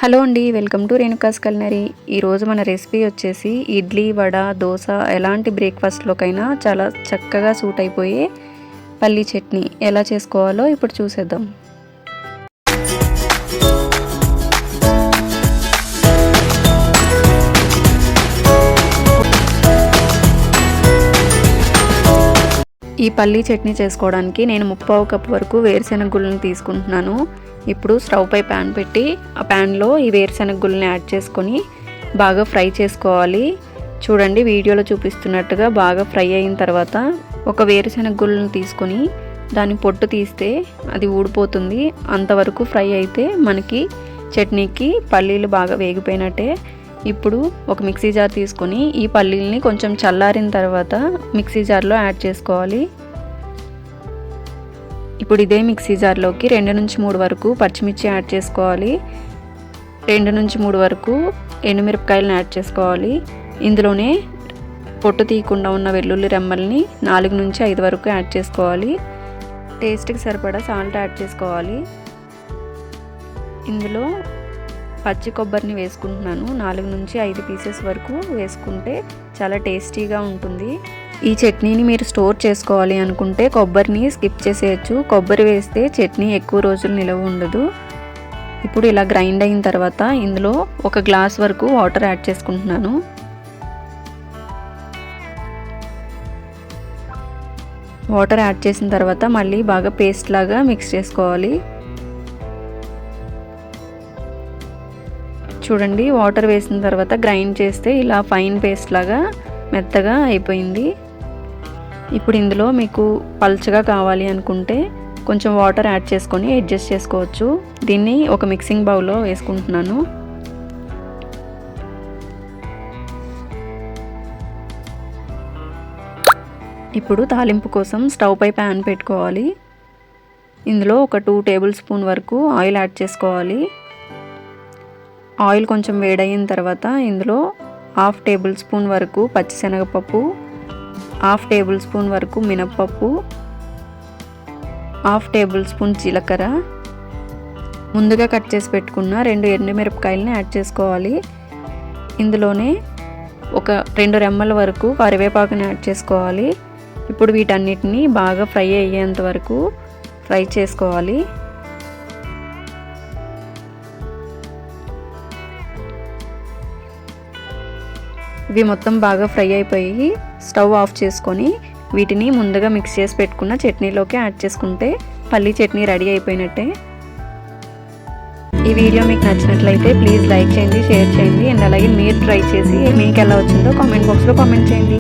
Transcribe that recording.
Hello అండి, welcome to Renuka's culinary. ఈరోజు మన రెసిపీ వచ్చేసి ఇడ్లీ, వడ, దోశ ఎలాంటి బ్రేక్ఫాస్ట్లోకైనా చాలా చక్కగా సూట్ అయిపోయే పల్లీ చట్నీ ఎలా చేసుకోవాలో ఇప్పుడు చూసేద్దాం. ఈ పల్లీ చట్నీ చేసుకోవడానికి నేను 1/2 కప్ వరకు వేరుశెనగ గుళ్ళని తీసుకుంటున్నాను. ఇప్పుడు స్టవ్ పై ప్యాన్ పెట్టి ఆ ప్యాన్లో ఈ వేరుశెనగ గుళ్ళని యాడ్ చేసుకొని బాగా ఫ్రై చేసుకోవాలి. చూడండి, వీడియోలో చూపిస్తున్నట్టుగా బాగా ఫ్రై అయిన తర్వాత ఒక వేరుశెనగ గుళ్ళని తీసుకొని దాని పొట్టు తీస్తే అది ఊడిపోతుంది. అంతవరకు ఫ్రై అయితే మనకి చట్నీకి పల్లీలు బాగా వేగిపోయినట్టే. ఇప్పుడు ఒక మిక్సీ జార్ తీసుకొని ఈ పల్లీలని కొంచెం చల్లారిన తర్వాత మిక్సీ జార్లో యాడ్ చేసుకోవాలి. ఇప్పుడు ఇదే మిక్సీ జార్లోకి 2 నుంచి 3 వరకు పచ్చిమిర్చి యాడ్ చేసుకోవాలి. 2 నుంచి 3 వరకు ఎండుమిరపకాయలను యాడ్ చేసుకోవాలి. ఇందులోనే పొట్టు తీయకుండా ఉన్న వెల్లుల్లి రెమ్మల్ని 4 నుంచి 5 వరకు యాడ్ చేసుకోవాలి. టేస్ట్కి సరిపడా సాల్ట్ యాడ్ చేసుకోవాలి. ఇందులో పచ్చి కొబ్బరిని వేసుకుంటున్నాను. 4 నుంచి 5 పీసెస్ వరకు వేసుకుంటే చాలా టేస్టీగా ఉంటుంది. ఈ చట్నీని మీరు స్టోర్ చేసుకోవాలి అనుకుంటే కొబ్బరిని స్కిప్ చేసేయచ్చు. కొబ్బరి వేస్తే చట్నీ ఎక్కువ రోజులు నిలవ ఉండదు. ఇప్పుడు ఇలా గ్రైండ్ అయిన తర్వాత ఇందులో 1 గ్లాస్ వరకు వాటర్ యాడ్ చేసుకుంటున్నాను. వాటర్ యాడ్ చేసిన తర్వాత మళ్ళీ బాగా పేస్ట్ లాగా మిక్స్ చేసుకోవాలి. చూడండి, వాటర్ వేసిన తర్వాత గ్రైండ్ చేస్తే ఇలా ఫైన్ పేస్ట్ లాగా మెత్తగా అయిపోయింది. ఇప్పుడు ఇందులో మీకు పల్చగా కావాలి అనుకుంటే కొంచెం వాటర్ యాడ్ చేసుకొని అడ్జస్ట్ చేసుకోవచ్చు. దీన్ని ఒక మిక్సింగ్ బౌల్లో వేసుకుంటున్నాను. ఇప్పుడు తాలింపు కోసం స్టవ్ పై ప్యాన్ పెట్టుకోవాలి. ఇందులో ఒక 2 టేబుల్ స్పూన్ వరకు ఆయిల్ యాడ్ చేసుకోవాలి. ఆయిల్ కొంచెం వేడయిన తర్వాత ఇందులో 1/2 టేబుల్ స్పూన్ వరకు పచ్చిశనగపప్పు, 1/2 టేబుల్ స్పూన్ వరకు మినప్పప్పు, 1/2 టేబుల్ స్పూన్ జీలకర్ర, ముందుగా కట్ చేసి పెట్టుకున్న 2 ఎండుమిరపకాయలని యాడ్ చేసుకోవాలి. ఇందులోనే ఒక 2 రెమ్మల వరకు కరివేపాకుని యాడ్ చేసుకోవాలి. ఇప్పుడు వీటన్నిటిని బాగా ఫ్రై అయ్యేంత వరకు ఫ్రై చేసుకోవాలి. ఇవి మొత్తం బాగా ఫ్రై అయిపోయి స్టవ్ ఆఫ్ చేసుకొని వీటిని ముందుగా మిక్స్ చేసి పెట్టుకున్న చట్నీలోకి యాడ్ చేసుకుంటే పల్లీ చట్నీ రెడీ అయిపోయినట్టే. ఈ వీడియో మీకు నచ్చినట్లయితే ప్లీజ్ లైక్ చేయండి, షేర్ చేయండి అండ్ అలాగే మీరు ట్రై చేసి మీకు ఎలా వచ్చిందో కామెంట్ బాక్స్లో కామెంట్ చేయండి.